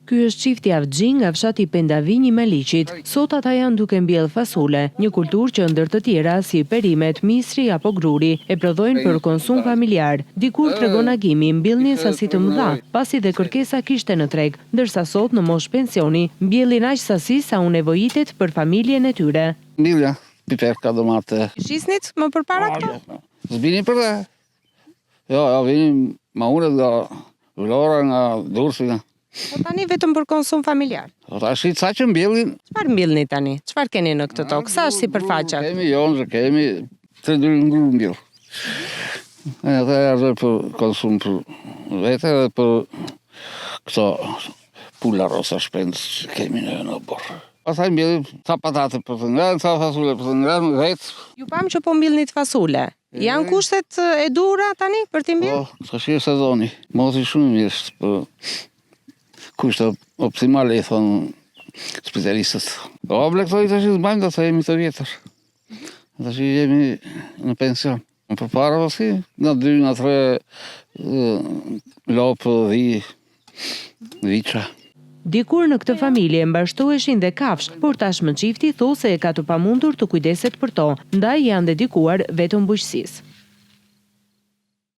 Ky është çifti Avxhi nga fshati Pendavinj i Maliqit. Sot ata janë duke mbjellë fasule, një kulturë që ndër të tjera si perimet, misri apo gruri e prodhojnë për konsum familjar. Dikur tregon Agimi mbjellnin sasi të mëdha, pasi dhe kërkesa kishte në treg, ndërsa sot në moshë pensioni mbjellin aq sasi sa u nevojitet për familjen e tyre. Mbjellja, piperka, domate. Shisnit më përpara këto? Zbini për dhe. Jo, vini ma unë nga Vlora, nga Durrësi. Po tani vetëm për konsum familjar. Tash sa që mbjellin. Çfarë mbjellni tani? Çfarë keni në këtë tokë? Sa është sipërfaqja? Kemi jonxhe, kemi 3 dyre ngru mbjell. Edhe ajo për konsum për vete dhe për këto pula rosa shpendës që kemi në borë. Pastaj mbjellim ca patate për të ngrënë, ca fasule për të ngrënë vetë. Ju pam që po mbjellni fasule. Janë kushtet e duhura tani për t'i mbjellë? Po, tash është sezoni. Moti shumë mirë, po kushtet optimale i thonë specialistët. Po blektoj tash zbajmë do të jemi të vjetër. Tash jemi në pension. Përpara pasi nga 2 nga 3 lopë, viça. Dikur në këtë familje mbashtoheshin dhe kafsh, por tashmë çifti thosë se e ka të pamundur të kujdeset për to, ndaj janë dedikuar vetëm bujqësisë.